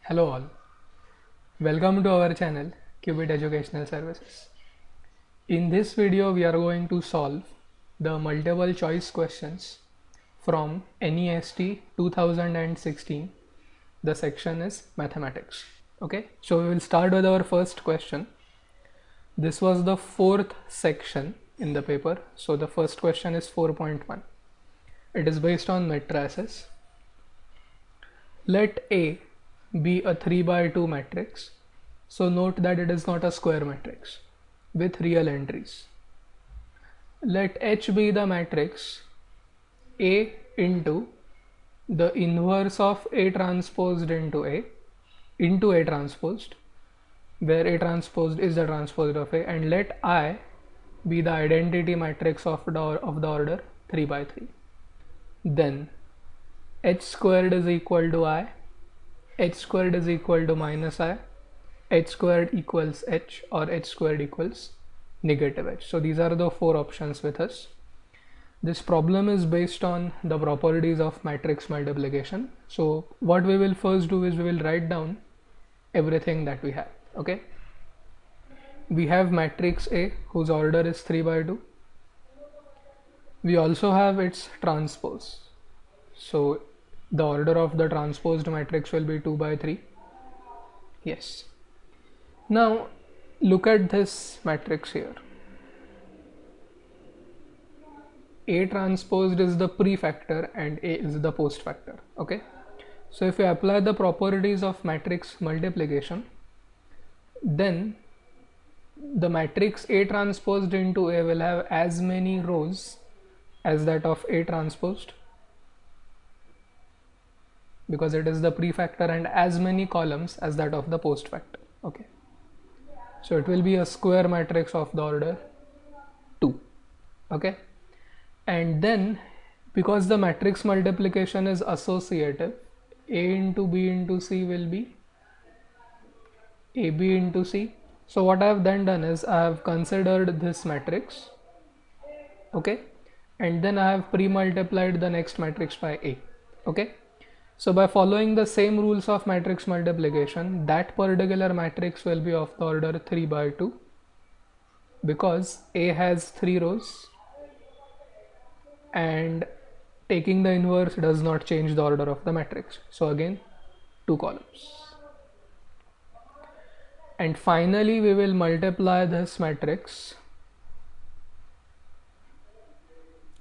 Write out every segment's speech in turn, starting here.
Hello all, welcome to our channel Qubit Educational Services. In this video we are going to solve the multiple choice questions from NEST 2016. The section is mathematics. Okay, so we will start with our first question. This was the fourth section in the paper, so the first question is 4.1. It is based on matrices. Let A be a 3 by 2 matrix. So note that it is not a square matrix with real entries. Let H be the matrix A into the inverse of A transposed into A transposed, where A transposed is the transpose of A, and let I be the identity matrix of the order 3 by 3. Then H squared is equal to I, H squared is equal to minus I, H squared equals H, or H squared equals negative H. So these are the four options with us. This problem is based on the properties of matrix multiplication. So what we will first do is we will write down everything that we have. Okay, we have matrix A whose order is 3 by 2. We also have its transpose. So the order of the transposed matrix will be 2 by 3. Yes. Now look at this matrix here. A transposed is the prefactor and A is the post factor. Okay. So if we apply the properties of matrix multiplication, then the matrix A transposed into A will have as many rows as that of A transposed, because it is the prefactor, and as many columns as that of the post factor. Okay, so it will be a square matrix of the order 2. Okay, and then because the matrix multiplication is associative, A into B into C will be AB into C. So what I have then done is I have considered this matrix, okay, and then I have pre-multiplied the next matrix by A. Okay, so by following the same rules of matrix multiplication, that particular matrix will be of the order 3 by 2, because A has 3 rows and taking the inverse does not change the order of the matrix. So again 2 columns. And finally we will multiply this matrix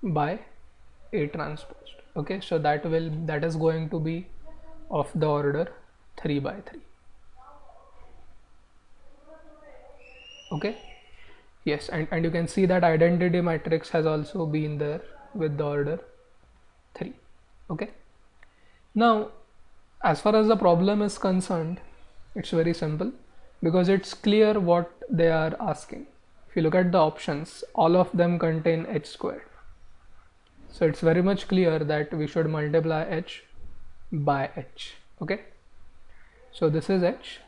by A transposed. Okay, so that is going to be of the order 3 by 3. Okay, yes, and you can see that identity matrix has also been there with the order 3. Okay, now as far as the problem is concerned, it's very simple, because it's clear what they are asking. If you look at the options, all of them contain H squared. So it's very much clear that we should multiply H by H. Okay, so this is H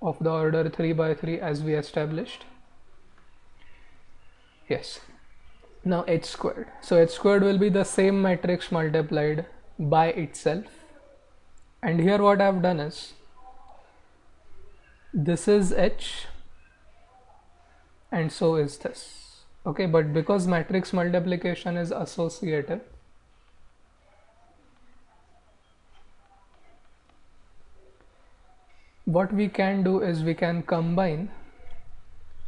of the order 3 by 3 as we established. Yes, now H squared. So H squared will be the same matrix multiplied by itself, and here what I have done is, this is H and so is this. Okay, but because matrix multiplication is associative, what we can do is we can combine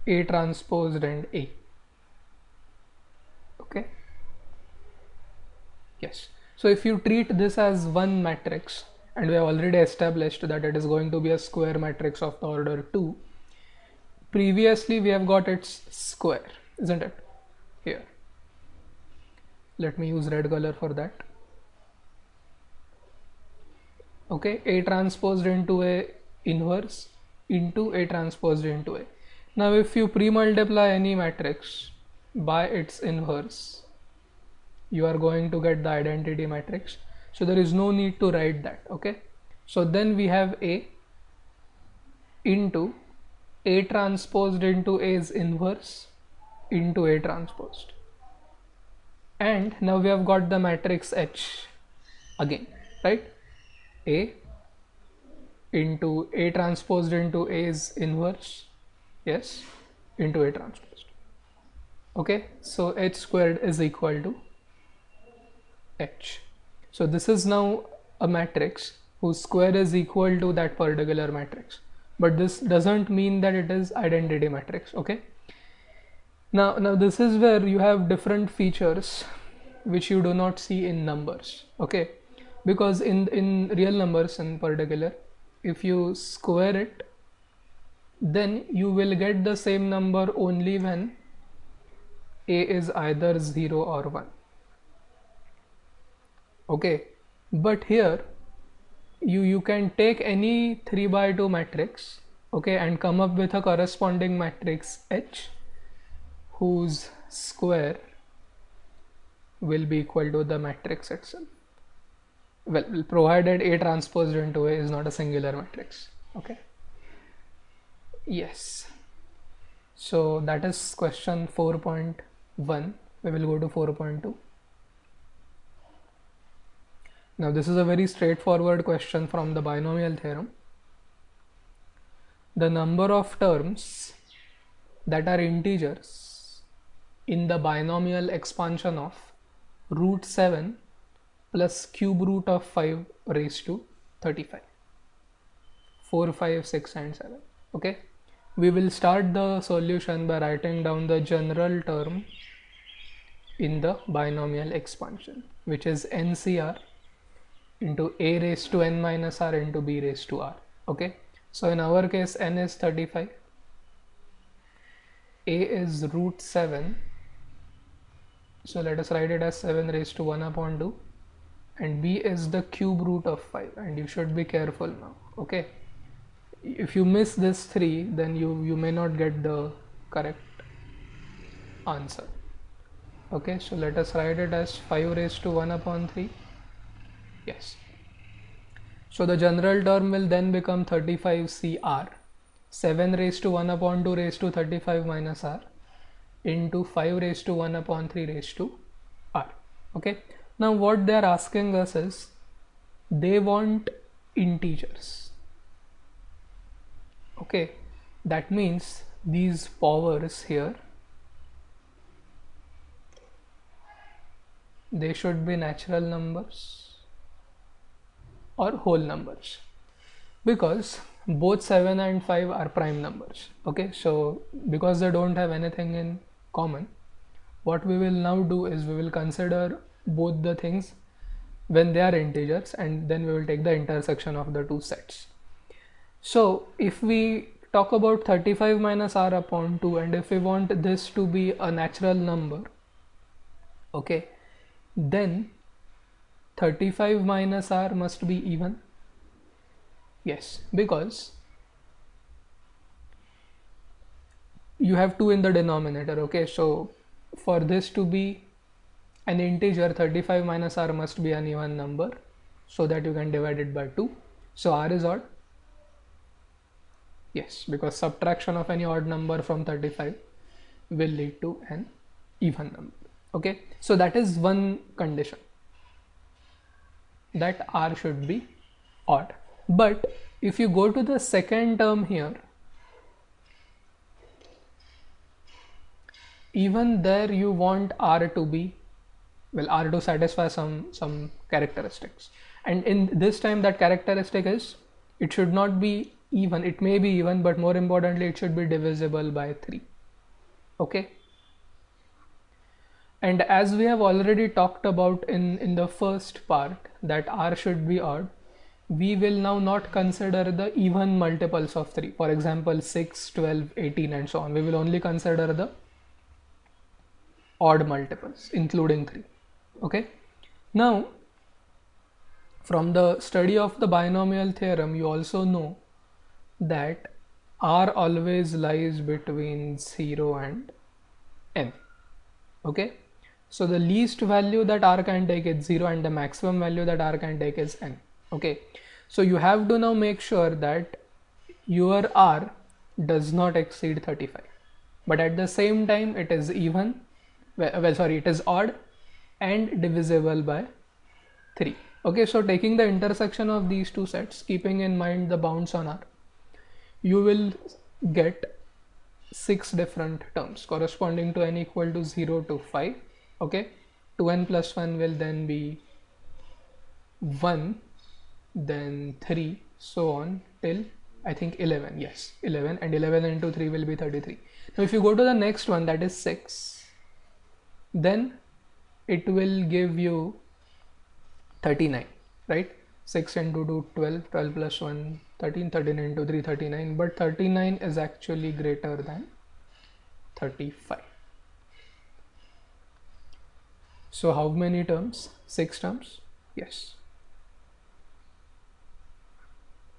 A transposed and A. Okay, yes, so if you treat this as one matrix, and we have already established that it is going to be a square matrix of the order 2, previously we have got its square, isn't it? Here, let me use red color for that. Okay, A transposed into A inverse into A transposed into A. Now if you pre-multiply any matrix by its inverse, you are going to get the identity matrix, so there is no need to write that. Okay, so then we have A into A transposed into A's inverse into A transposed, and now we have got the matrix H again, right? A into A transposed into A's inverse, yes, into A transposed. Okay, so H squared is equal to H. So this is now a matrix whose square is equal to that particular matrix, but this doesn't mean that it is identity matrix. Okay, now this is where you have different features which you do not see in numbers. Okay, because in real numbers in particular, if you square it, then you will get the same number only when A is either 0 or 1. Okay, but here you can take any 3 by 2 matrix, okay, and come up with a corresponding matrix H whose square will be equal to the matrix itself. Well, provided A transposed into A is not a singular matrix. Okay, yes, so that is question 4.1. We will go to 4.2. Now this is a very straightforward question from the binomial theorem. The number of terms that are integers in the binomial expansion of root 7 plus cube root of 5 raised to 35. 4, 5, 6 and 7. Okay, we will start the solution by writing down the general term in the binomial expansion, which is NCR into A raised to n minus r into B raised to r. Okay, so in our case n is 35, A is root 7, so let us write it as 7 raised to 1 upon 2, and B is the cube root of 5, and you should be careful now. Okay, if you miss this 3, then you may not get the correct answer. Okay, so let us write it as 5 raised to 1 upon 3. Yes, so the general term will then become 35 CR, 7 raised to 1 upon 2 raised to 35 minus r into 5 raised to 1 upon 3 raised to r. Okay, now what they are asking us is they want integers. Okay, that means these powers here, they should be natural numbers or whole numbers, because both 7 and 5 are prime numbers. Okay, so because they don't have anything in common, what we will now do is we will consider both the things when they are integers, and then we will take the intersection of the two sets. So if we talk about 35 minus r upon 2, and if we want this to be a natural number, okay, then 35 minus r must be even. Yes, because you have 2 in the denominator. Okay, so for this to be an integer, 35 minus r must be an even number, so that you can divide it by 2. So r is odd. Yes, because subtraction of any odd number from 35 will lead to an even number. Okay, so that is one condition, that r should be odd. But if you go to the second term here, even there you want r to be, well, r to satisfy some characteristics, and in this time that characteristic is, it should not be even, it may be even, but more importantly it should be divisible by 3. Okay, and as we have already talked about in the first part, that r should be odd, we will now not consider the even multiples of 3, for example 6, 12, 18 and so on. We will only consider the odd multiples including 3. Okay, now from the study of the binomial theorem, you also know that r always lies between 0 and n. Okay, so the least value that r can take is 0, and the maximum value that r can take is n. Okay, so you have to now make sure that your r does not exceed 35, but at the same time it is even, well sorry, it is odd and divisible by 3. Okay, so taking the intersection of these two sets, keeping in mind the bounds on R, you will get 6 different terms corresponding to n equal to 0 to 5. Okay, 2n plus 1 will then be 1, then 3, so on till I think 11. Yes, 11, and 11 into 3 will be 33. Now if you go to the next one, that is 6, then it will give you 39, right? 6 into 2 12, 12 plus 1 13, 13 into 3 39, but 39 is actually greater than 35. So how many terms? 6 terms. Yes.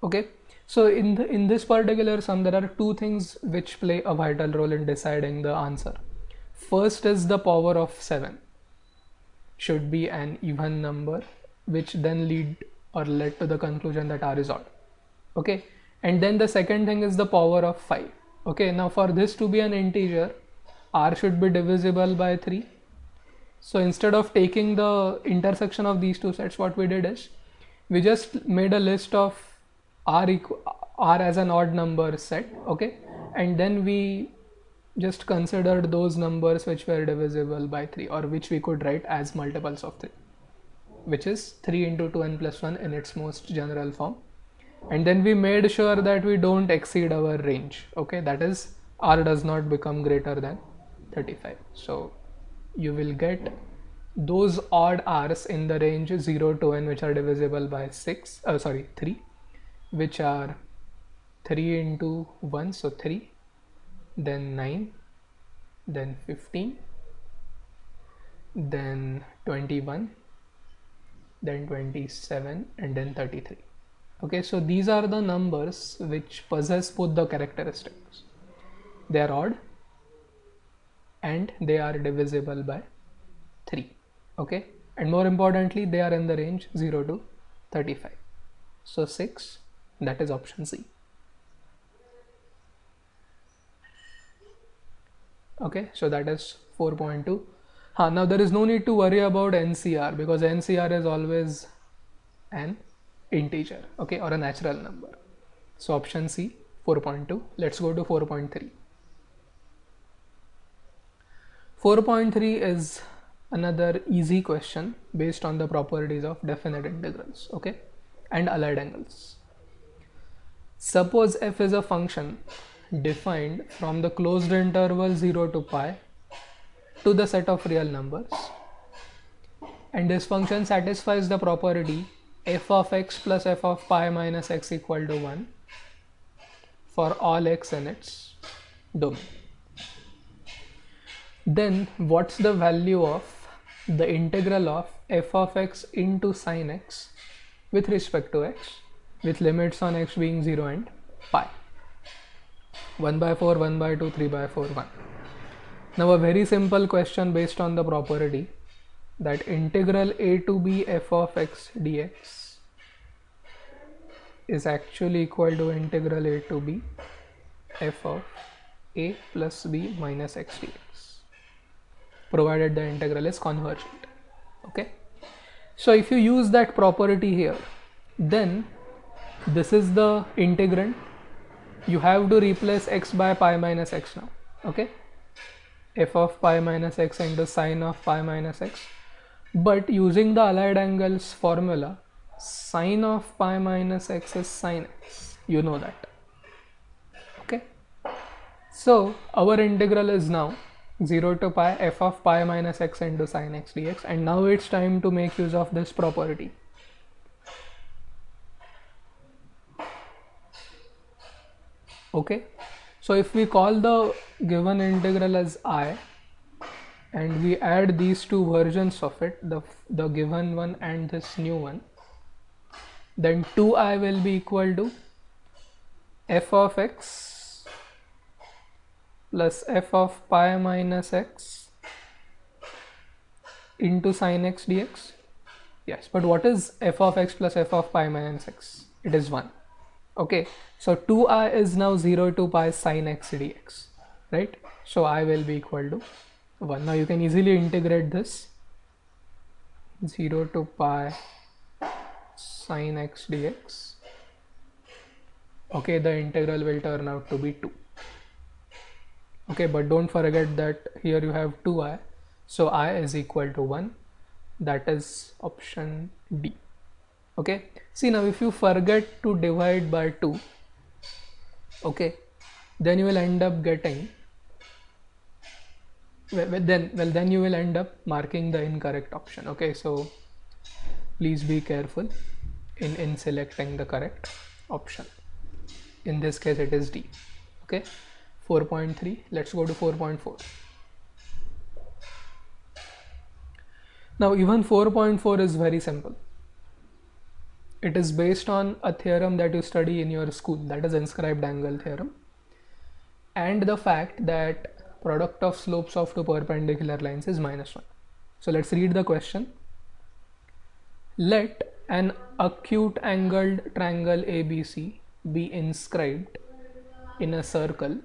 Okay, so in this particular sum there are two things which play a vital role in deciding the answer. First is the power of 7 should be an even number, which then led to the conclusion that R is odd. Okay, and then the second thing is the power of 5. Okay, now for this to be an integer, R should be divisible by 3. So instead of taking the intersection of these two sets, what we did is we just made a list of R as an odd number set. Okay, and then we just considered those numbers which were divisible by 3, or which we could write as multiples of 3, which is 3 into 2n plus 1 in its most general form. And then we made sure that we don't exceed our range. Okay, that is R does not become greater than 35. So you will get those odd R's in the range 0 to n which are divisible by 3, which are 3 into 1, so 3, then 9, then 15, then 21, then 27, and then 33. Okay, so these are the numbers which possess both the characteristics. They are odd and they are divisible by 3. Okay, and more importantly, they are in the range 0 to 35. So 6, that is option C. Okay, so that is 4.2. Now there is no need to worry about NCR, because NCR is always an integer, okay, or a natural number. So option C, 4.2. Let's go to 4.3. 4.3 is another easy question based on the properties of definite integrals, okay, and allied angles. Suppose f is a function defined from the closed interval 0 to pi to the set of real numbers, and this function satisfies the property f of x plus f of pi minus x equal to 1 for all x in its domain. Then what's the value of the integral of f of x into sine x with respect to x, with limits on x being 0 and pi? 1 by 4, 1 by 2, 3 by 4, 1. Now a very simple question based on the property that integral a to b f of x dx is actually equal to integral a to b f of a plus b minus x dx, provided the integral is convergent. Okay, so if you use that property here, then this is the integrand. You have to replace x by pi minus x now. Okay, f of pi minus x into sine of pi minus x, but using the allied angles formula, sine of pi minus x is sine x, you know that. Okay, so our integral is now 0 to pi f of pi minus x into sine x dx, and now it's time to make use of this property. Okay, so if we call the given integral as I, and we add these two versions of it, the given one and this new one, then 2i will be equal to f of x plus f of pi minus x into sine x dx. Yes, but what is f of x plus f of pi minus x? It is 1. Okay, so 2i is now 0 to pi sine x dx, right? So I will be equal to 1. Now you can easily integrate this 0 to pi sine x dx. Okay, the integral will turn out to be 2. Okay, but don't forget that here you have 2i, so I is equal to 1. That is option D. Okay, see, now if you forget to divide by 2, okay, then you will end up getting, then you will end up marking the incorrect option. Okay, so please be careful in selecting the correct option. In this case it is D. Okay, 4.3. Let's go to 4.4. Now even 4.4 is very simple. It is based on a theorem that you study in your school, that is inscribed angle theorem, and the fact that product of slopes of two perpendicular lines is -1. So let's read the question. Let an acute angled triangle ABC be inscribed in a circle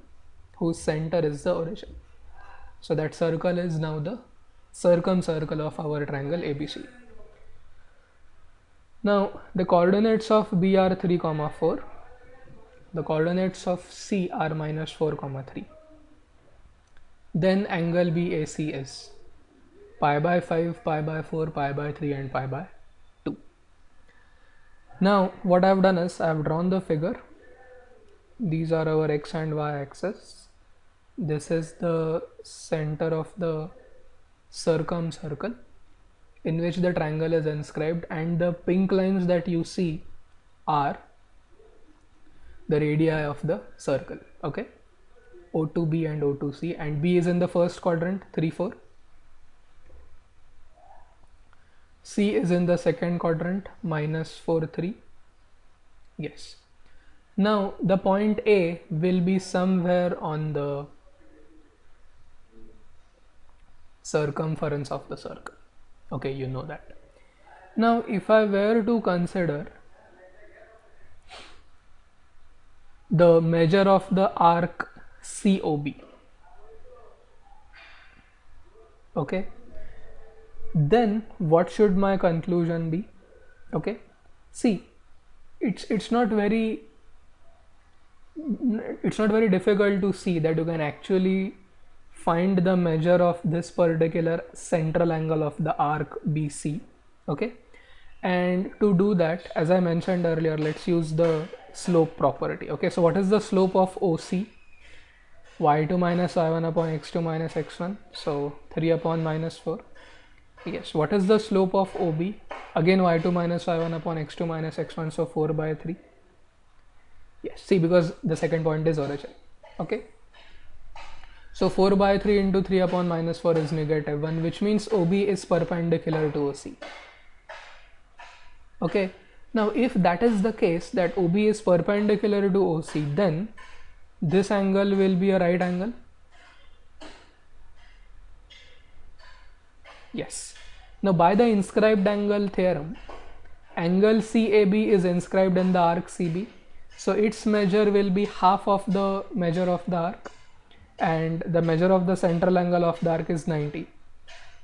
whose center is the origin. So that circle is now the circumcircle of our triangle ABC. Now the coordinates of B are 3, 4. The coordinates of C are -4, 3. Then angle BAC is pi by 5, pi by 4, pi by 3 and pi by 2. Now what I have done is I have drawn the figure. These are our x and y axis. This is the center of the circumcircle in which the triangle is inscribed, and the pink lines that you see are the radii of the circle. Okay, O2B and O2C, and B is in the first quadrant, 3, 4. C is in the second quadrant, -4, 3. Yes. Now the point A will be somewhere on the circumference of the circle. Okay, you know that. Now if I were to consider the measure of the arc COB, okay, then what should my conclusion be? Okay, see, it's not very difficult to see that you can actually find the measure of this particular central angle of the arc BC. Okay, and to do that, as I mentioned earlier, let's use the slope property. Okay, so what is the slope of OC? y2 minus y1 upon x2 minus x1, so 3 upon -4. Yes, what is the slope of OB? Again y2 minus y1 upon x2 minus x1, so 4 by 3. Yes, see, because the second point is origin. Okay, so 4 by 3 into 3 upon -4 is -1, which means OB is perpendicular to OC. Okay, now if that is the case, that OB is perpendicular to OC, then this angle will be a right angle. Yes. Now by the inscribed angle theorem, angle CAB is inscribed in the arc CB, so its measure will be half of the measure of the arc, and the measure of the central angle of the arc is 90.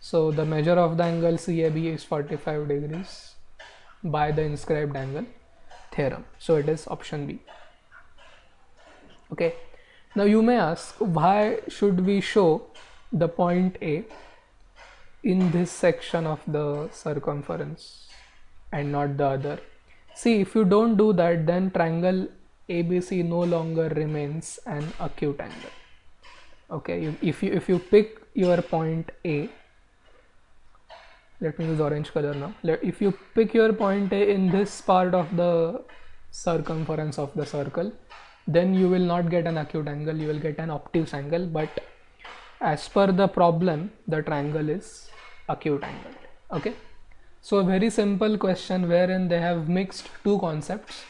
So the measure of the angle CAB is 45 degrees by the inscribed angle theorem. So it is option B. Okay, now you may ask, why should we show the point A in this section of the circumference and not the other? See, if you don't do that, then triangle ABC no longer remains an acute angle. Okay, if you pick your point A, let me use orange color now. If you pick your point A in this part of the circumference of the circle, then you will not get an acute angle, you will get an obtuse angle. But as per the problem, the triangle is acute angle. Okay, so a very simple question wherein they have mixed two concepts: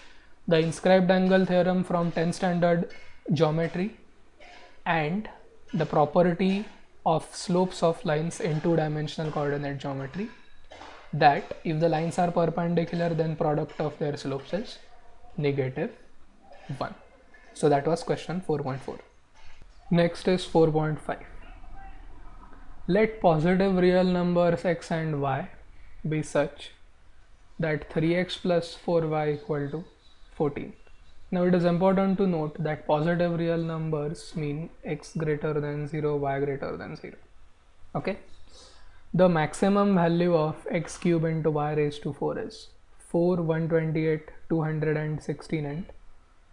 the inscribed angle theorem from 10th standard geometry and the property of slopes of lines in two-dimensional coordinate geometry, that if the lines are perpendicular, then product of their slopes is -1. So that was question 4.4. Next is 4.5. Let positive real numbers x and y be such that 3x plus 4y equal to 14. Now it is important to note that positive real numbers mean x greater than 0, y greater than 0. Okay. The maximum value of x cube into y raised to 4 is 4, 128, 216 and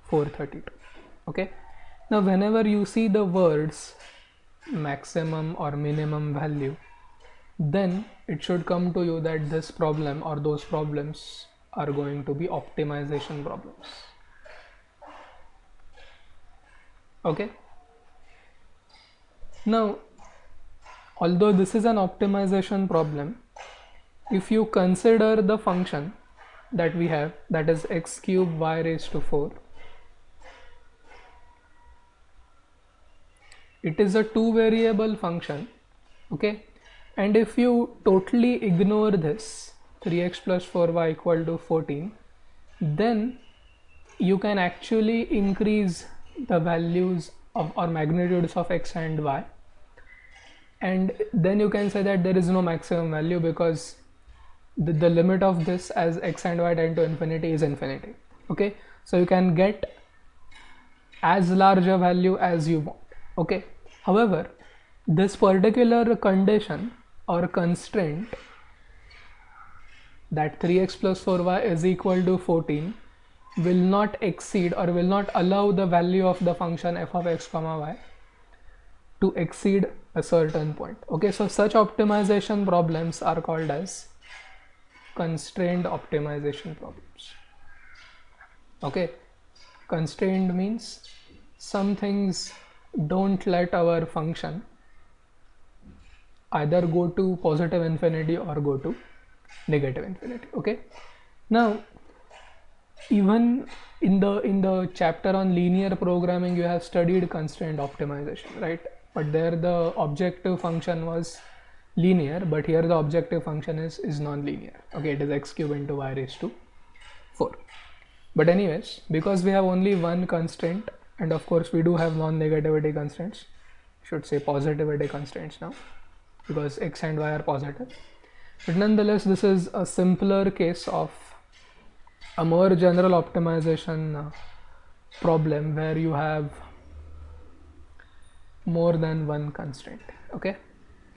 432. Okay. Now whenever you see the words maximum or minimum value, then it should come to you that this problem or those problems are going to be optimization problems. Okay. Now, although this is an optimization problem, if you consider the function that we have, that is x cube y raised to 4, it is a two variable function. Okay. And if you totally ignore this 3x plus 4y equal to 14, then you can actually increase the values of or magnitudes of x and y, and then you can say that there is no maximum value because the limit of this as x and y tend to infinity is infinity. Okay, so you can get as large a value as you want. Okay, however, this particular condition or constraint, that 3x plus 4y is equal to 14, will not exceed or will not allow the value of the function f of x comma y to exceed a certain point. Okay, so such optimization problems are called as constrained optimization problems. Okay, constrained means some things don't let our function either go to positive infinity or go to negative infinity. Okay, now even in the chapter on linear programming you have studied constraint optimization, right? But there the objective function was linear, but here the objective function is non-linear. Okay, it is x cube into y raised to 4. But anyways, because we have only one constraint, and of course we do have non-negativity constraints, should say positivity constraints now, because x and y are positive. But nonetheless, this is a simpler case of a more general optimization problem where you have more than one constraint. Okay,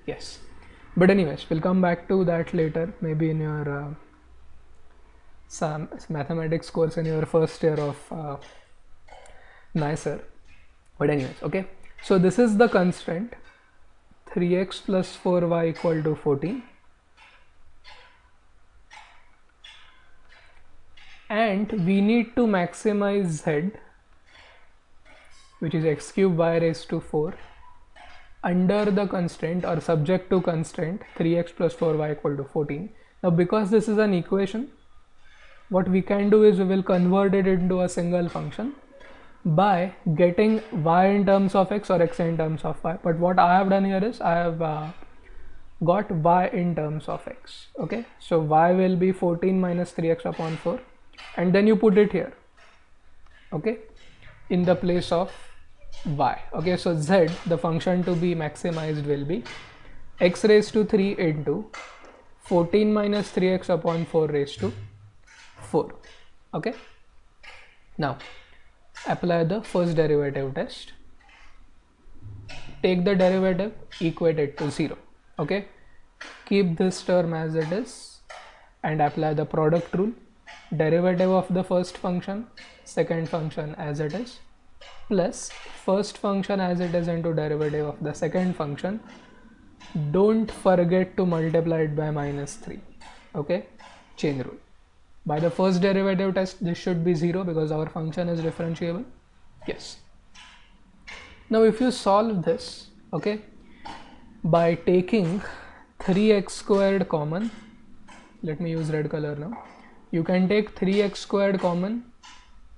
yes, but anyways, we'll come back to that later, maybe in your some mathematics course in your first year of NICER. But anyways, okay, so this is the constraint 3x plus 4y equal to 14, and we need to maximize z, which is x cube y raised to 4, under the constraint or subject to constraint 3x plus 4y equal to 14. Now because this is an equation, what we can do is we will convert it into a single function by getting y in terms of x or x in terms of y. But what I have done here is I have got y in terms of x. Okay, so y will be 14 minus 3x upon 4, and then you put it here, okay, in the place of y. Okay, so z, the function to be maximized, will be x raised to 3 into 14 minus 3x upon 4 raised to 4. Okay, now apply the first derivative test, take the derivative, equate it to 0. Okay, keep this term as it is and apply the product rule. Derivative of the first function, second function as it is, plus first function as it is into derivative of the second function. Don't forget to multiply it by minus 3. Okay, chain rule. By the first derivative test, this should be 0 because our function is differentiable. Yes. Now if you solve this, okay, by taking 3x squared common, let me use red color now. You can take 3x squared common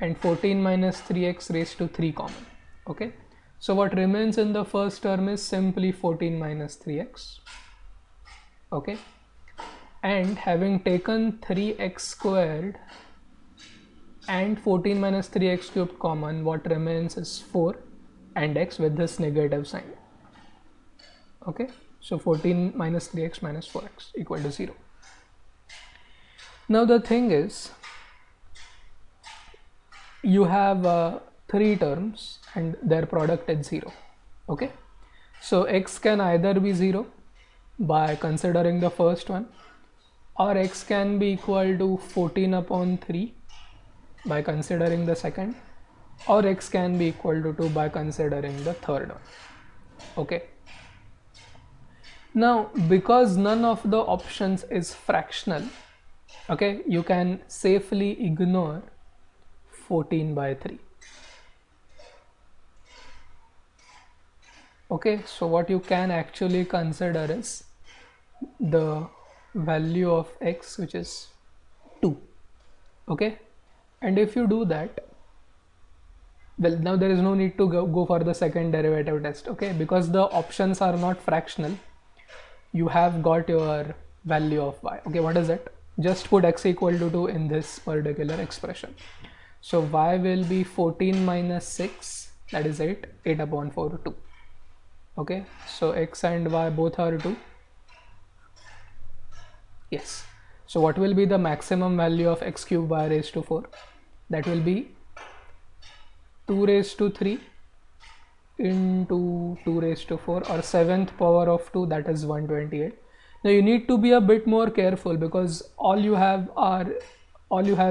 and 14 minus 3x raised to 3 common. Okay, so what remains in the first term is simply 14 minus 3x. Okay, and having taken 3x squared and 14 minus 3x cubed common, what remains is 4 and x with this negative sign. Okay, so 14 minus 3x minus 4x equal to 0. Now the thing is, you have three terms and their product is 0. Okay, so x can either be 0 by considering the first one, or x can be equal to 14 upon 3 by considering the second, or x can be equal to 2 by considering the third one. Okay, now because none of the options is fractional, okay, you can safely ignore 14 by 3. Okay, so what you can actually consider is the value of x, which is 2. Okay, and if you do that, well, now there is no need to go for the second derivative test. Okay, because the options are not fractional, you have got your value of y. Okay, what is it? Just put x equal to 2 in this particular expression. So y will be 14 minus 6, that is 8, 8 upon 4, 2. Okay, so x and y both are 2. Yes, so what will be the maximum value of x cube y raised to 4? That will be 2 raised to 3 into 2 raised to 4, or 7th power of 2, that is 128. Now you need to be a bit more careful because all you have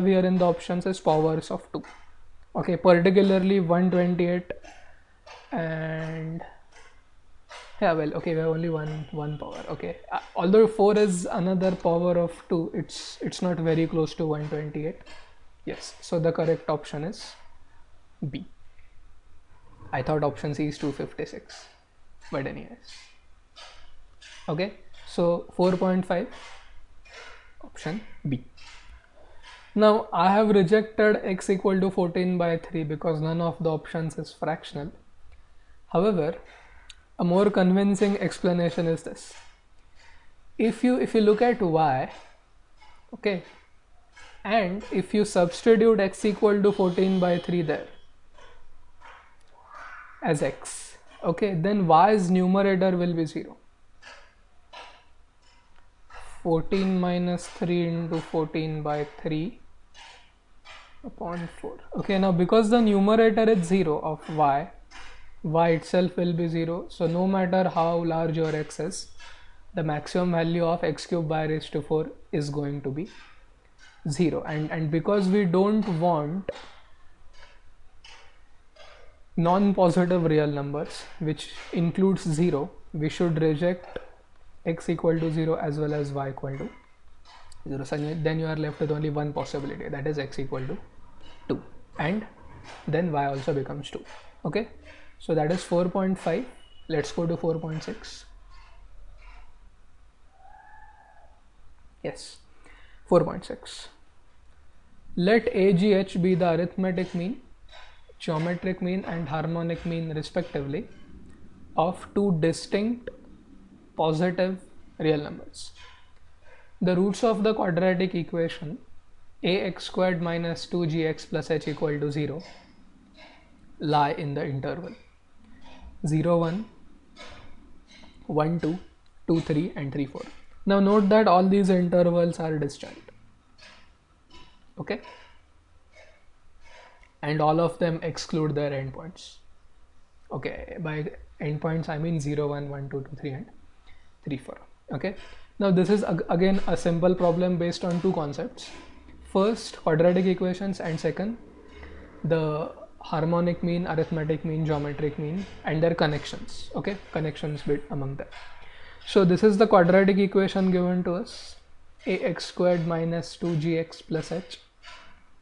here in the options is powers of 2. Okay, particularly 128 and yeah, well, okay, we have only one power. Okay, although 4 is another power of 2, it's not very close to 128. Yes, so the correct option is B. I thought option C is 256, but anyways. Okay, so 4.5, option B. Now I have rejected x equal to 14 by 3 because none of the options is fractional. However, a more convincing explanation is this. If you look at y, okay, and if you substitute x equal to 14 by 3 there as x, okay, then y's numerator will be 0. 14 minus 3 into 14 by 3 upon 4. Okay, now because the numerator is 0 of y itself will be 0. So no matter how large your x is, the maximum value of x cube y raised to 4 is going to be 0. And because we don't want non-positive real numbers, which includes 0, we should reject x equal to 0 as well as y equal to 0. So then you are left with only one possibility, that is x equal to 2, and then y also becomes 2. Okay, so that is 4.5. Let's go to 4.6. Yes, 4.6. Let AGH be the arithmetic mean, geometric mean and harmonic mean respectively of two distinct positive real numbers. The roots of the quadratic equation ax squared minus 2gx plus h equal to 0 lie in the interval 0, 1, 1, 2, 2, 3 and 3, 4. Now note that all these intervals are disjoint. Okay, and all of them exclude their endpoints. Okay, by endpoints I mean 0, 1, 1, 2, 2, 3 and 3, 4. Okay, now this is again a simple problem based on two concepts. First, quadratic equations, and second, the harmonic mean, arithmetic mean, geometric mean and their connections. Okay, connections among them. So this is the quadratic equation given to us, ax squared minus 2gx plus h,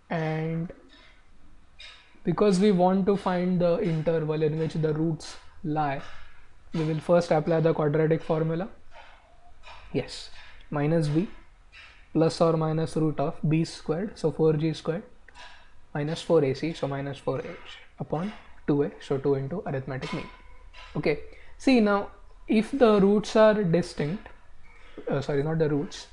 and because we want to find the interval in which the roots lie, we will first apply the quadratic formula. Yes, minus b plus or minus root of b squared, so 4g squared, minus 4ac, so minus 4h upon 2a, so 2 into arithmetic mean. Okay, see now if the roots are distinct, sorry, not the roots,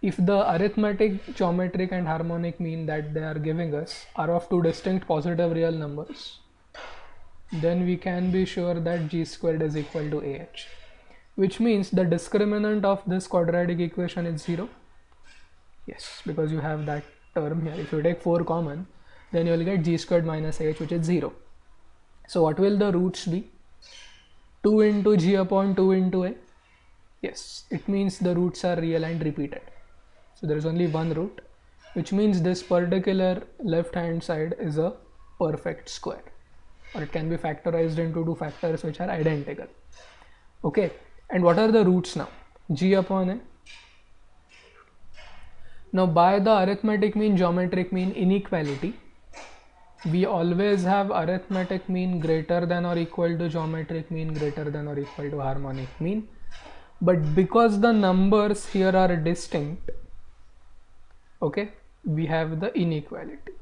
if the arithmetic, geometric and harmonic mean that they are giving us are of two distinct positive real numbers, then we can be sure that g squared is equal to ah, which means the discriminant of this quadratic equation is 0 Yes, because you have that term here. If you take 4 common, then you will get g squared minus h, which is 0. So what will the roots be? 2 into g upon 2 into a. Yes, it means the roots are real and repeated. So there is only one root, which means this particular left hand side is a perfect square, or it can be factorized into two factors which are identical. Okay, and what are the roots now? G upon a. Now by the arithmetic mean geometric mean inequality, we always have arithmetic mean greater than or equal to geometric mean greater than or equal to harmonic mean. But because the numbers here are distinct, okay, we have the inequality.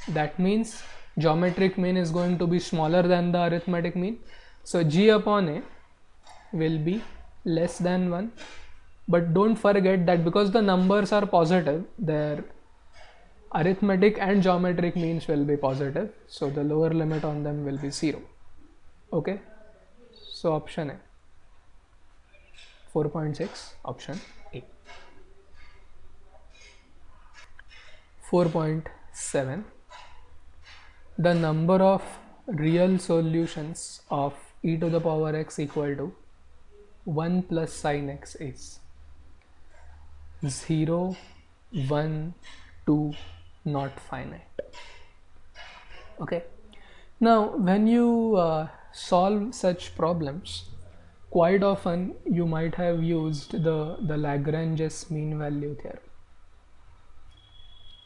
That means geometric mean is going to be smaller than the arithmetic mean. So g upon a will be less than 1. But don't forget that because the numbers are positive, their arithmetic and geometric means will be positive. So the lower limit on them will be 0. Okay. So option A. 4.6, option A. 4.7. The number of real solutions of e to the power x equal to 1 plus sine x is 0, 1, 2, not finite. Okay. Now when you solve such problems, quite often you might have used the Lagrange's mean value theorem.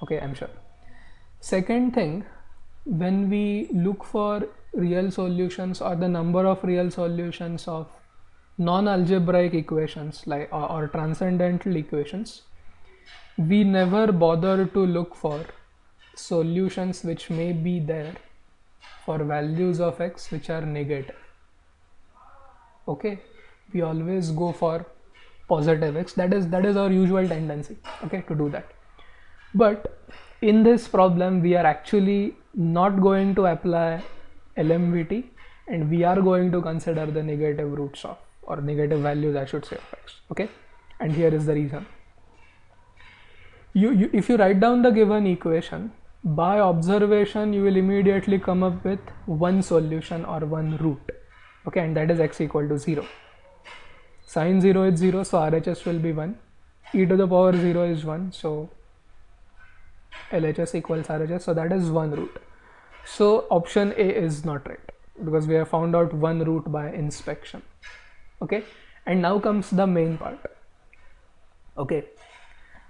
Okay, I'm sure. Second thing, when we look for real solutions or the number of real solutions of non-algebraic equations like or transcendental equations, we never bother to look for solutions which may be there for values of x which are negative. Okay, we always go for positive x. That is our usual tendency, okay, to do that. But in this problem we are actually not going to apply LMVT, and we are going to consider the negative roots of, or negative values I should say, of x. Okay, and here is the reason. If you write down the given equation, by observation you will immediately come up with one solution or one root. Okay, and that is x equal to 0. Sine 0 is 0, so RHS will be 1. E to the power 0 is 1, so LHS equals RHS, so that is one root. So option A is not right, because we have found out one root by inspection. Okay, and now comes the main part. Okay,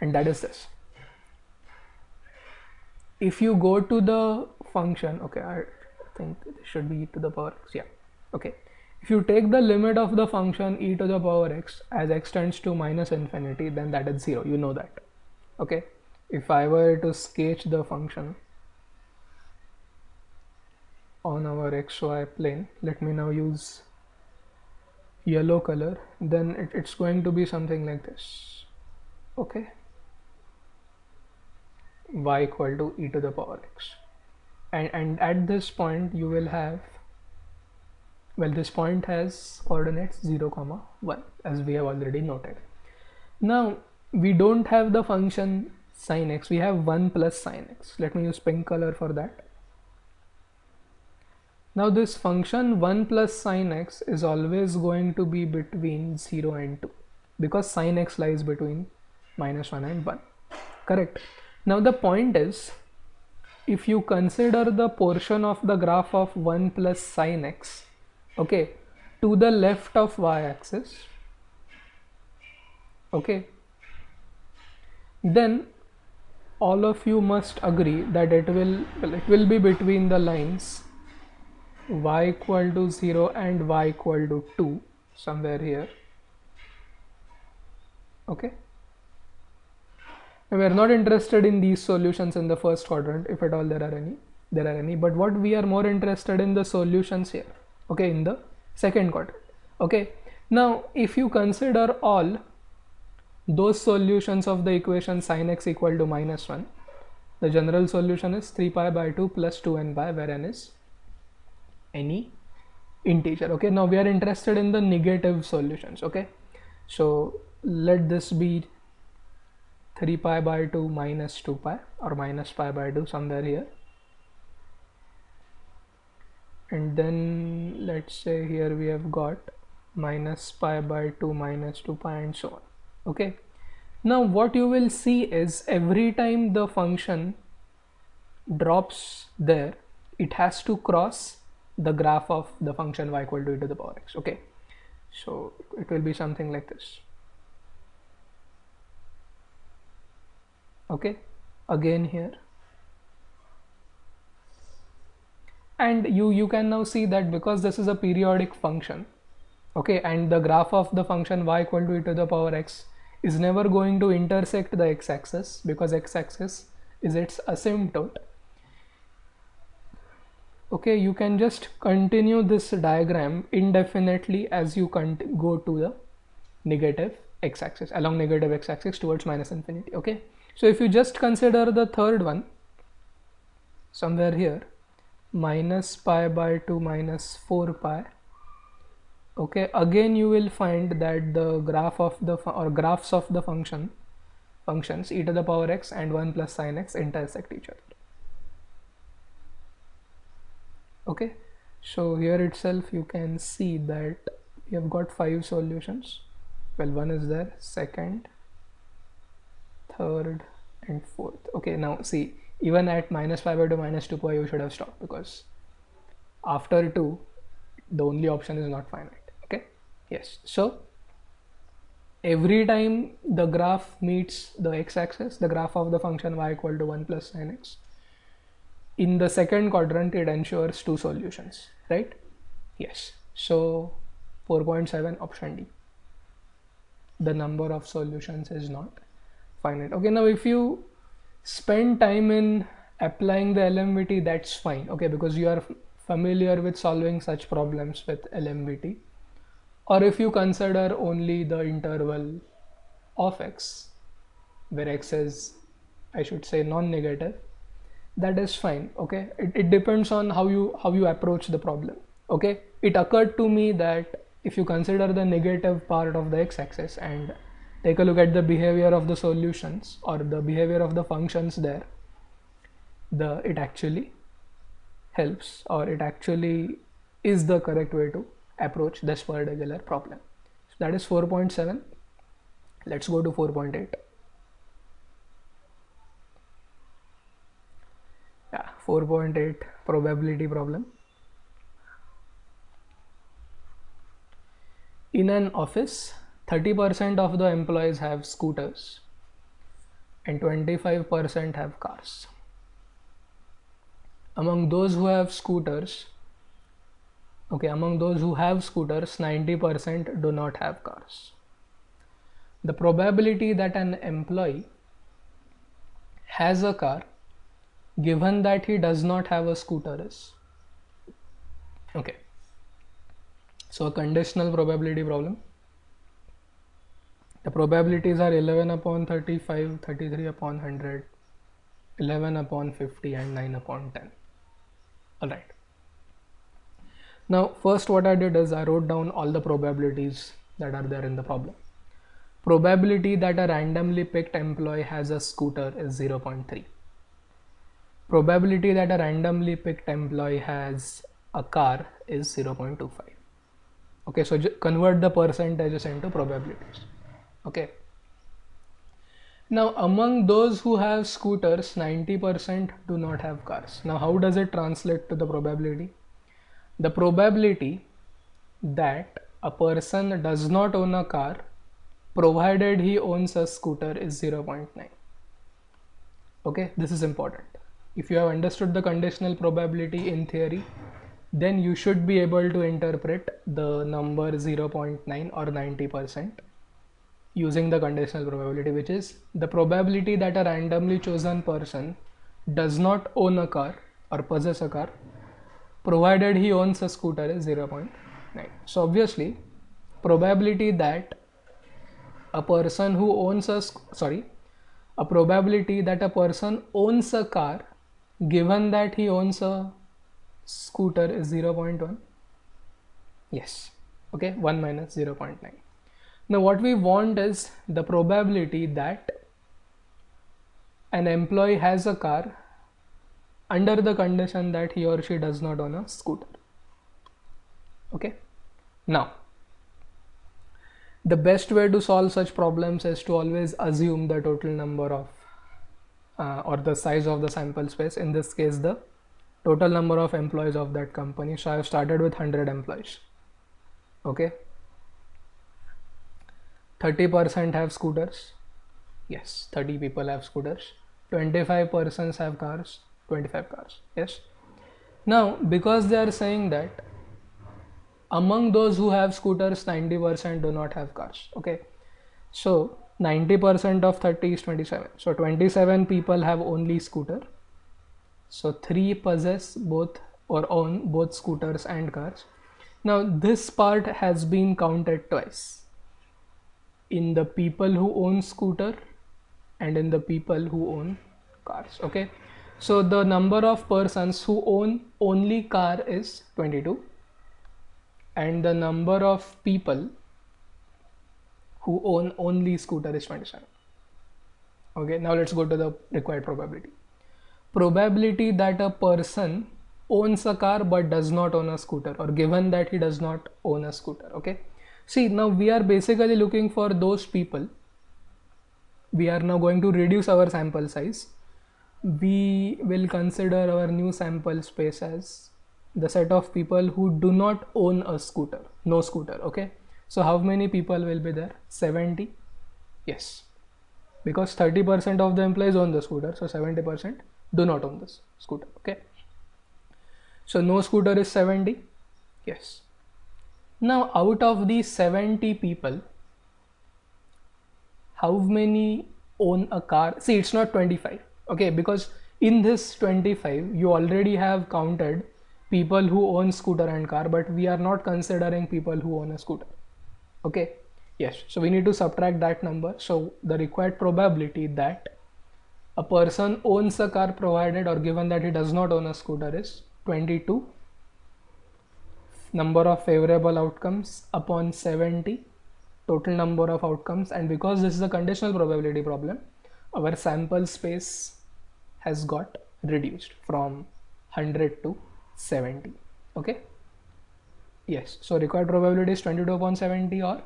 and that is this. If you go to the function, okay, I think it should be e to the power x, yeah, okay. If you take the limit of the function e to the power x as x tends to minus infinity, then that is 0, you know that. Okay, if I were to sketch the function on our xy plane, let me now use yellow color, then it's going to be something like this. Okay, y equal to e to the power x, and at this point you will have, well, this point has coordinates 0, 1, as we have already noted. Now we don't have the function sine x, we have 1 plus sine x. Let me use pink color for that. Now this function 1 plus sine x is always going to be between 0 and 2, because sine x lies between minus 1 and 1, correct? Now the point is, if you consider the portion of the graph of 1 plus sine x, okay, to the left of y-axis, okay, then all of you must agree that it will be between the lines y equal to 0 and y equal to 2, somewhere here. Okay, we are not interested in these solutions in the first quadrant, if at all there are any, but what we are more interested in the solutions here, okay, in the second quadrant. Okay, now if you consider all those solutions of the equation sin x equal to minus 1, the general solution is 3 pi by 2 plus 2n pi, where n is any integer. Okay, now we are interested in the negative solutions. Okay, so let this be 3 pi by 2 minus 2 pi or minus pi by 2 somewhere here, and then let's say here we have got minus pi by 2 minus 2 pi and so on. Okay, now what you will see is every time the function drops there, it has to cross the graph of the function y equal to e to the power x. Okay, so it will be something like this. Okay, again here, and you can now see that because this is a periodic function, okay, and the graph of the function y equal to e to the power x is never going to intersect the x-axis because x-axis is its asymptote. Okay, you can just continue this diagram indefinitely as you go to the negative x-axis, along negative x-axis towards minus infinity. Okay, so if you just consider the third one somewhere here, minus pi by 2 minus 4 pi, okay, again you will find that the graph of the graphs of the functions e to the power x and 1 plus sin x intersect each other. Okay, so here itself you can see that we have got 5 solutions. Well, one is there, second, third and fourth. Okay, now see, even at minus pi by 2 minus 2 pi you should have stopped because after 2 the only option is not finite. Okay, yes, so every time the graph meets the x-axis, the graph of the function y equal to 1 plus sin x, in the second quadrant it ensures 2 solutions, right? Yes, so 4.7 option D, the number of solutions is not finite. Okay, now if you spend time in applying the LMVT, that's fine, okay, because you are familiar with solving such problems with LMVT. Or if you consider only the interval of x, where x is, I should say, non-negative, that is fine. Okay, it depends on how you approach the problem. Okay, it occurred to me that if you consider the negative part of the x-axis and take a look at the behavior of the solutions or the behavior of the functions there, it actually helps, or it actually is the correct way to approach this particular problem. So that is 4.7. Let's go to 4.8. Yeah, 4.8 probability problem. In an office, 30% of the employees have scooters and 25% have cars. Among those who have scooters, 90% do not have cars. The probability that an employee has a car given that he does not have a scooter is, okay, so a conditional probability problem. The probabilities are 11 upon 35, 33 upon 100, 11 upon 50 and 9 upon 10. Alright, now first what I did is I wrote down all the probabilities that are there in the problem. Probability that a randomly picked employee has a scooter is 0.3. Probability that a randomly picked employee has a car is 0.25. Okay, so convert the percentages into probabilities. Okay, now among those who have scooters, 90% do not have cars. Now how does it translate to the probability? The probability that a person does not own a car provided he owns a scooter is 0.9. Okay, this is important. If you have understood the conditional probability in theory, then you should be able to interpret the number 0.9 or 90% using the conditional probability, which is the probability that a randomly chosen person does not own a car or possess a car provided he owns a scooter is 0.9. So obviously probability that a person who owns a probability that a person owns a car given that he owns a scooter is 0.1. Yes, okay, 1 minus 0.9. Now what we want is the probability that an employee has a car under the condition that he or she does not own a scooter. Okay, now the best way to solve such problems is to always assume the total number of or the size of the sample space, in this case the total number of employees of that company. So I have started with 100 employees. Okay, 30% have scooters. Yes, 30 people have scooters. 25 persons have cars. 25 cars. Yes. Now because they are saying that among those who have scooters, 90% do not have cars. Okay, so 90% of 30 is 27. So 27 people have only scooter. So 3 possess both or own both scooters and cars. Now this part has been counted twice, in the people who own scooter and in the people who own cars. Okay, so the number of persons who own only car is 22 and the number of people who own only scooter is 27. Okay, now let's go to the required probability. Probability that a person owns a car but does not own a scooter, or given that he does not own a scooter. Okay, see, now we are basically looking for those people. We are now going to reduce our sample size. We will consider our new sample space as the set of people who do not own a scooter, no scooter. Okay, so how many people will be there? 70. Yes, because 30% of the employees own the scooter, so 70% do not own this scooter. Okay, so no scooter is 70. Yes. Now out of these 70 people, how many own a car? See, it's not 25. Okay, because in this 25 you already have counted people who own scooter and car, but we are not considering people who own a scooter. Okay, yes, so we need to subtract that number. So the required probability that a person owns a car provided or given that he does not own a scooter is 22 number of favorable outcomes upon 70 total number of outcomes. And because this is a conditional probability problem, our sample space has got reduced from 100 to 70. Okay, yes, so required probability is 22 upon 70, or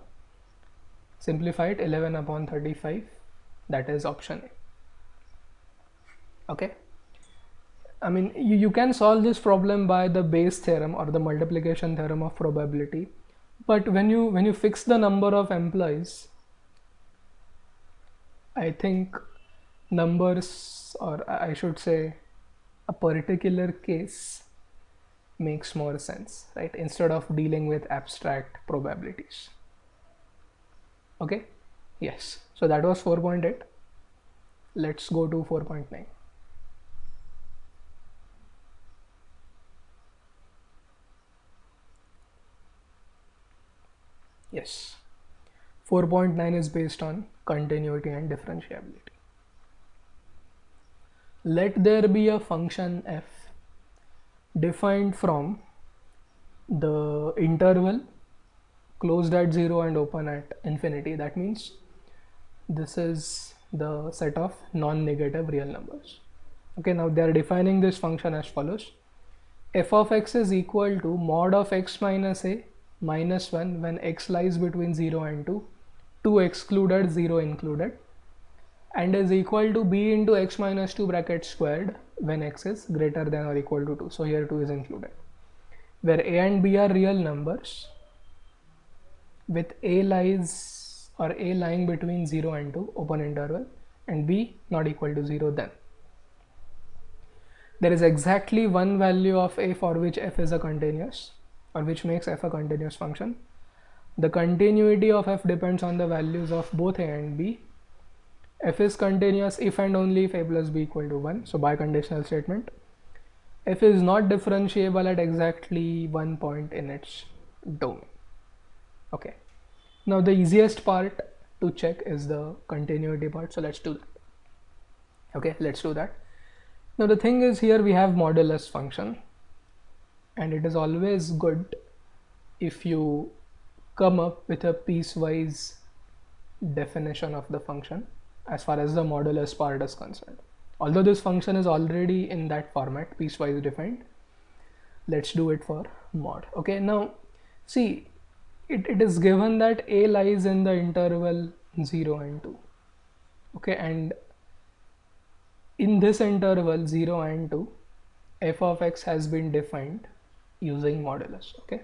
simplify it, 11 upon 35. That is option A. Okay, I mean you can solve this problem by the Bayes theorem or the multiplication theorem of probability, but when you fix the number of employees, I think numbers, or I should say a particular case, makes more sense, right, instead of dealing with abstract probabilities. Okay, yes, so that was 4.8. Let's go to 4.9. Yes, 4.9 is based on continuity and differentiability. Let there be a function f defined from the interval closed at 0 and open at infinity. That means this is the set of non-negative real numbers. Okay, now they are defining this function as follows: f of x is equal to mod of x minus a minus 1 when x lies between 0 and 2, 2 excluded, 0 included, and is equal to b into x minus 2 bracket squared when x is greater than or equal to 2. So here 2 is included, where a and b are real numbers with a lies or a lying between 0 and 2 open interval and b not equal to 0. Then there is exactly one value of a for which f is a continuous, or which makes f a continuous function. The continuity of f depends on the values of both a and b. F is continuous if and only if a plus b equal to 1. So biconditional statement. F is not differentiable at exactly one point in its domain. Okay, now the easiest part to check is the continuity part, so let's do that. Okay, let's do that. Now the thing is, here we have modulus function, and it is always good if you come up with a piecewise definition of the function as far as the modulus part is concerned. although this function is already in that format, piecewise defined. Let's do it for mod. Okay, now see, it is given that a lies in the interval 0 and 2. Okay, and in this interval 0 and 2, f of x has been defined using modulus. Okay,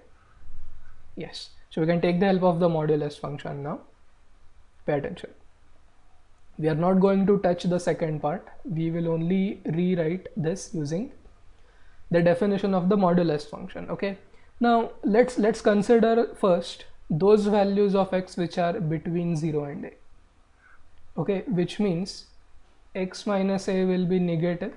yes, so we can take the help of the modulus function now. Pay attention. We are not going to touch the second part. We will only rewrite this using the definition of the modulus function. Okay, now let's consider first those values of x which are between 0 and a. Okay, which means x minus a will be negative.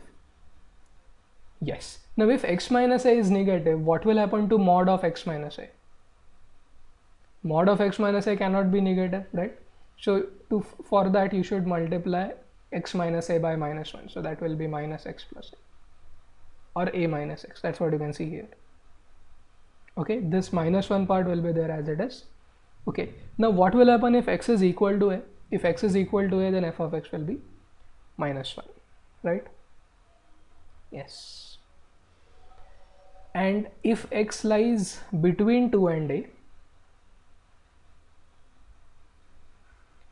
Yes, now if x minus a is negative, what will happen to mod of x minus a? Mod of x minus a cannot be negative, right? So for that you should multiply x minus a by minus 1, so that will be minus x plus a, or a minus x. That's what you can see here. Okay, this minus 1 part will be there as it is. Okay, now what will happen if x is equal to a? If x is equal to a, then f of x will be minus 1, right? Yes. And if x lies between 2 and a,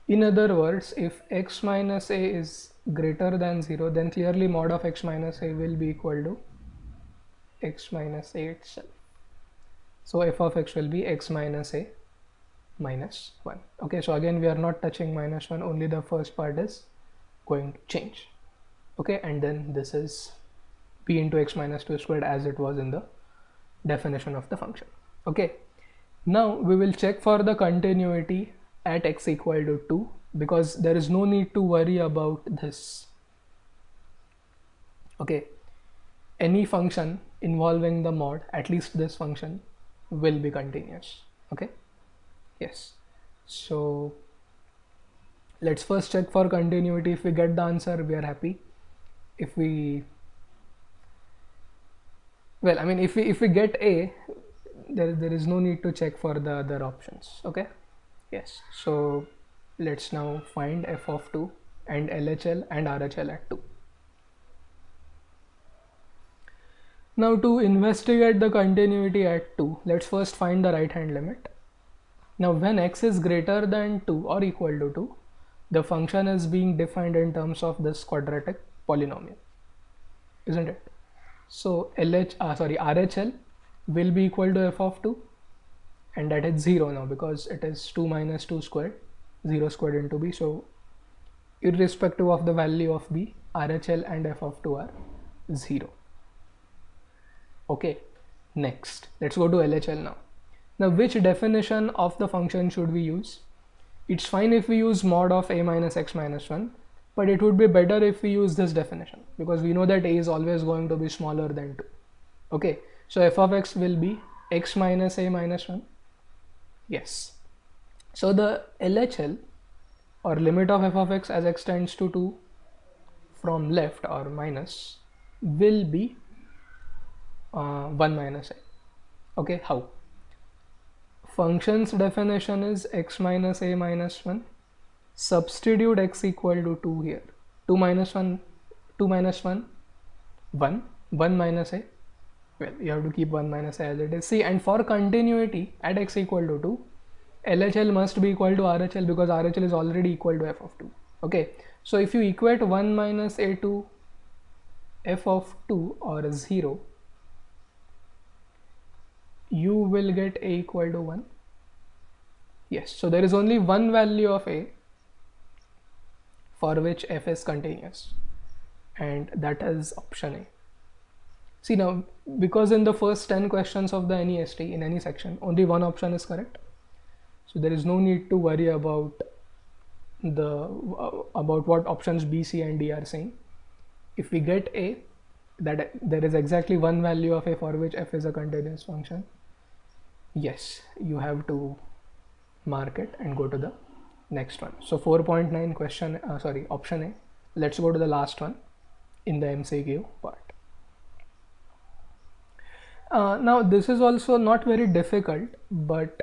in other words, if x minus a is greater than 0, then clearly mod of x minus a will be equal to x minus a itself. So f of x will be x minus a minus 1. Okay, so again we are not touching minus 1, only the first part is going to change. Okay, and then this is p into x minus 2 squared as it was in the definition of the function. Okay, now we will check for the continuity at x equal to 2, because there is no need to worry about this. Okay, any function involving the mod, at least this function, will be continuous. Okay, yes, so let's first check for continuity. If we get the answer, we are happy. If we, well, I mean, if we get a, there is no need to check for the other options. Okay, yes, so let's now find f of 2 and LHL and RHL at 2. Now to investigate the continuity at 2, let's first find the right hand limit. Now when x is greater than 2 or equal to 2, the function is being defined in terms of this quadratic polynomial, isn't it? So RHL will be equal to f of 2, and that is 0 now, because it is 2 minus 2 squared, 0 squared into b. So irrespective of the value of b, RHL and f of 2 are 0. Okay, next let's go to LHL now. Now which definition of the function should we use? It's fine if we use mod of a minus x minus 1, but it would be better if we use this definition, because we know that a is always going to be smaller than 2. Okay, so f of x will be x minus a minus 1. Yes, so the LHL, or limit of f of x as x tends to 2 from left or minus, will be 1 minus a. Okay, how? Function's definition is x minus a minus 1. Substitute x equal to 2 here. 2 minus 1, 1, 1 minus a. Well, you have to keep 1 minus a as it is. See, and for continuity at x equal to 2, LHL must be equal to RHL, because RHL is already equal to f of 2. Okay, so if you equate 1 minus a to f of 2 or 0, you will get a equal to 1. Yes, so there is only one value of a for which f is continuous, and that is option A. See now, because in the first 10 questions of the NEST in any section, only one option is correct, so there is no need to worry about what options B, C and D are saying. If we get A, that there is exactly one value of a for which f is a continuous function, yes, you have to mark it and go to the next one. So 4.9 question, option A. Let's go to the last one in the MCQ part. Now this is also not very difficult, but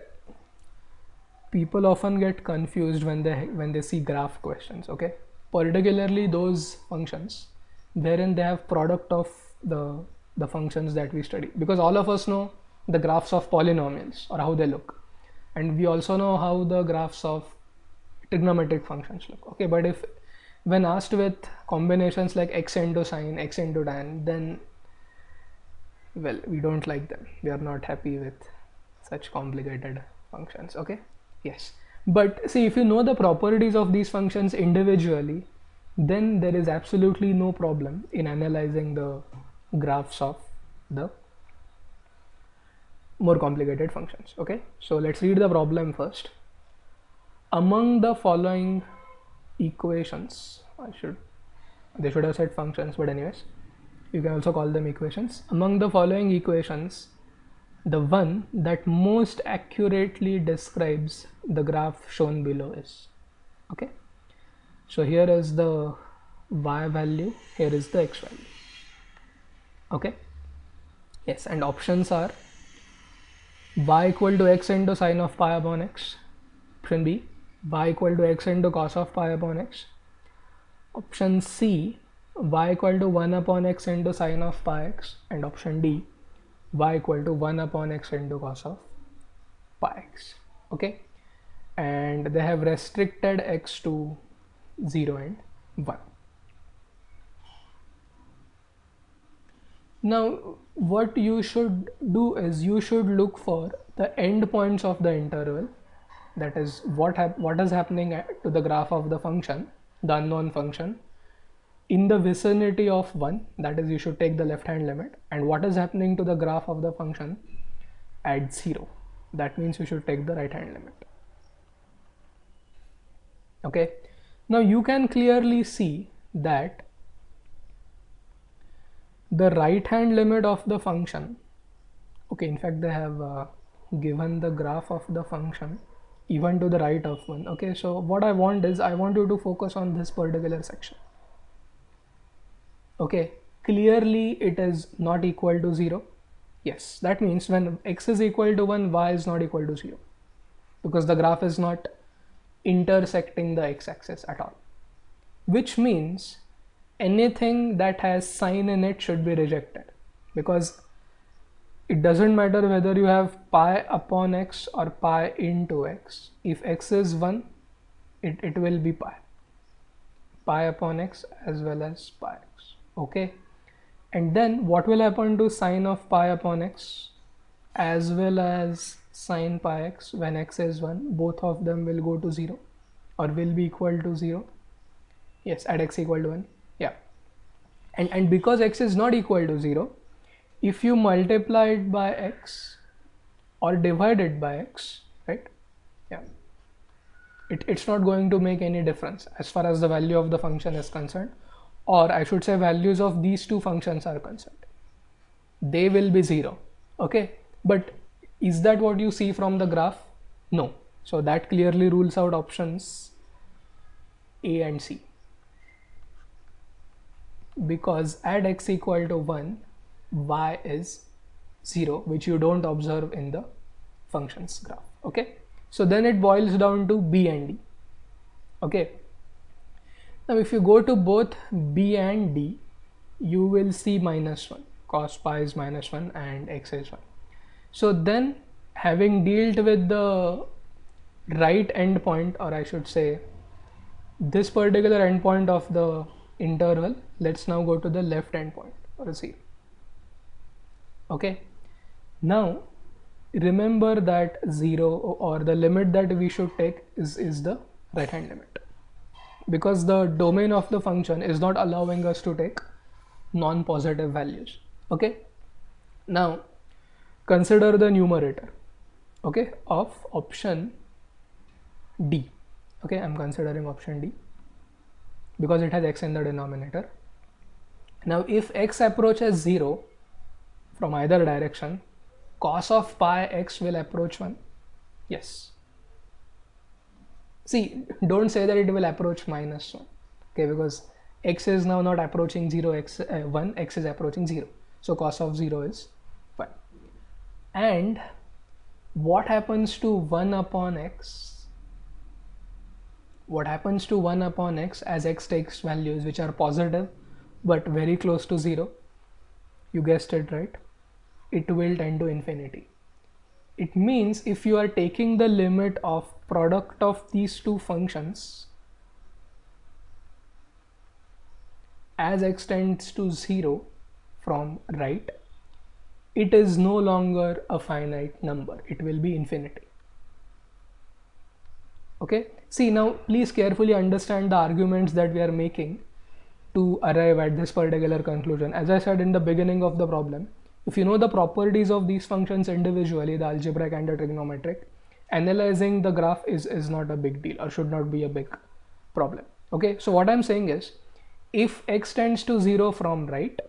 people often get confused when they see graph questions. Okay, particularly those functions wherein they have product of the functions that we study, because all of us know the graphs of polynomials or how they look, and we also know how the graphs of trigonometric functions look. Okay, but if when asked with combinations like x into sine, x into tan, then well, we don't like them. We are not happy with such complicated functions. Okay, yes, but see, if you know the properties of these functions individually, then there is absolutely no problem in analyzing the graphs of the more complicated functions. Okay, so let's read the problem first. Among the following equations, they should have said functions, but anyways, you can also call them equations. Among the following equations, the one that most accurately describes the graph shown below is, okay, so here is the y value, here is the x value. Okay, yes, and options are y equal to x into sine of pi upon x, option B y equal to x into cos of pi upon x, option C y equal to 1 upon x into sine of pi x, and option D y equal to 1 upon x into cos of pi x. Okay, and they have restricted x to 0 and 1. Now what you should do is you should look for the endpoints of the interval, that is what is happening to the graph of the function, the unknown function, in the vicinity of 1, that is you should take the left hand limit, and what is happening to the graph of the function at 0, that means you should take the right hand limit. Okay, now you can clearly see that the right hand limit of the function, okay, in fact they have given the graph of the function even to the right of 1. Okay, so what I want is I want you to focus on this particular section. Okay, clearly it is not equal to 0. Yes, that means when x is equal to 1, y is not equal to 0, because the graph is not intersecting the x-axis at all, which means anything that has sine in it should be rejected, because it doesn't matter whether you have pi upon x or pi into x. If x is 1, it will be pi upon x as well as pi x. Okay, and then what will happen to sine of pi upon x as well as sine pi x when x is 1? Both of them will go to 0 or will be equal to 0. Yes, at x equal to 1. Yeah, and because x is not equal to 0, if you multiply it by x or divide it by x, right, yeah, it's not going to make any difference as far as the value of the function is concerned, or I should say values of these two functions are concerned. They will be 0. Okay, but is that what you see from the graph? No. So that clearly rules out options A and C, because at x equal to 1, y is 0, which you don't observe in the functions graph. Okay, so then it boils down to B and D. Okay, now if you go to both B and D, you will see -1, cos pi is -1 and x is 1. So then, having dealt with the right endpoint, or I should say this particular endpoint of the interval, let's now go to the left endpoint, or 0. Okay, now remember that 0, or the limit that we should take is the right hand limit, because the domain of the function is not allowing us to take non-positive values. Okay, now consider the numerator, okay, of option D. Okay, I'm considering option D because it has x in the denominator. Now if x approaches 0 from either direction, cos of pi x will approach 1. Yes. See, don't say that it will approach -1. Okay, because x is now not approaching 0, 1, x is approaching 0. So cos of 0 is 1. And what happens to 1 upon x? What happens to 1 upon x as x takes values which are positive? but very close to 0. You guessed it right. It will tend to infinity. It means if you are taking the limit of product of these two functions as x tends to 0 from right, it is no longer a finite number. It will be infinity. Okay, see, now please carefully understand the arguments that we are making to arrive at this particular conclusion. As I said in the beginning of the problem, if you know the properties of these functions individually, the algebraic and the trigonometric, analyzing the graph is not a big deal or should not be a big problem. Okay, so what I'm saying is, if x tends to 0 from right,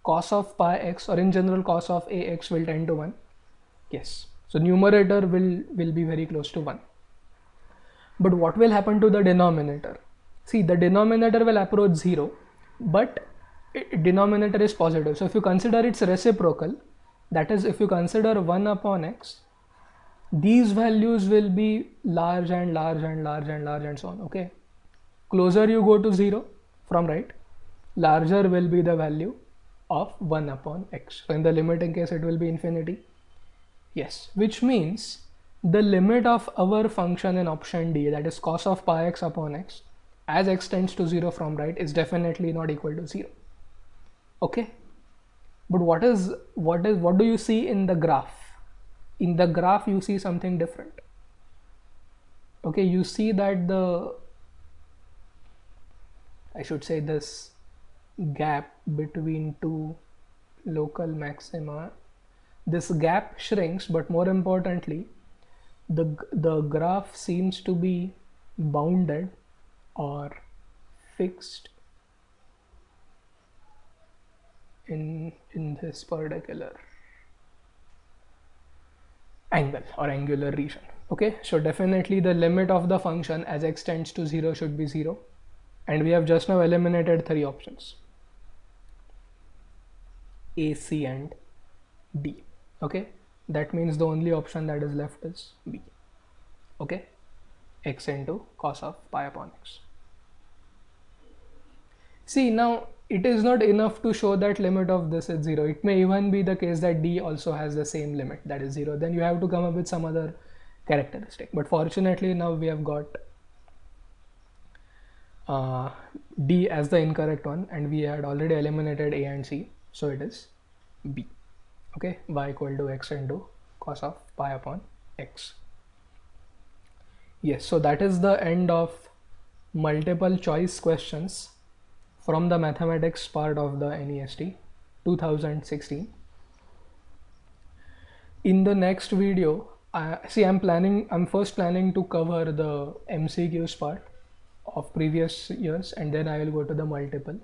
cos of pi x, or in general cos of ax, will tend to 1. Yes, so numerator will be very close to 1. But what will happen to the denominator? See, the denominator will approach 0, but denominator is positive. So if you consider its reciprocal, that is, if you consider 1 upon x, these values will be large and large and large and large and so on. Okay, closer you go to 0 from right, larger will be the value of 1 upon x. So in the limiting case, it will be infinity. Yes, which means the limit of our function in option D, that is cos of pi x upon x, as x tends to 0 from right, is definitely not equal to 0. Okay, but what do you see in the graph? In the graph you see something different. Okay, you see that this gap between two local maxima, this gap shrinks, but more importantly, the graph seems to be bounded or fixed in this particular angle or angular region. Okay, so definitely the limit of the function as x tends to 0 should be 0, and we have just now eliminated 3 options, A, C and D. Okay, that means the only option that is left is B. Okay, x into cos of pi upon x. See, now it is not enough to show that limit of this is 0. It may even be the case that D also has the same limit, that is 0. Then you have to come up with some other characteristic. But fortunately now we have got D as the incorrect one, and we had already eliminated A and C, so it is B. Okay, y equal to x into cos of pi upon x. Yes, so that is the end of multiple choice questions from the mathematics part of the NEST 2016. In the next video, I'm first planning to cover the MCQs part of previous years, and then I will go to the multiple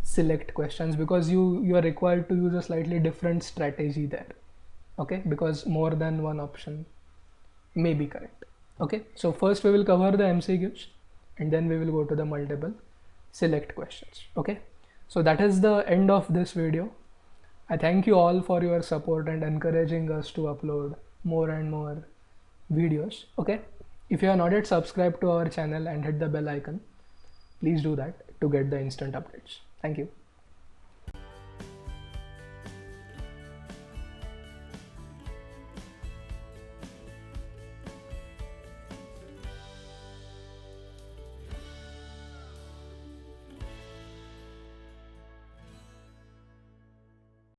select questions, because you are required to use a slightly different strategy there. Okay, because more than one option may be correct. Okay, so first we will cover the MCQs, and then we will go to the multiple select questions. Okay, so that is the end of this video. I thank you all for your support and encouraging us to upload more and more videos. Okay, if you are not yet subscribed to our channel and hit the bell icon, please do that to get the instant updates. Thank you.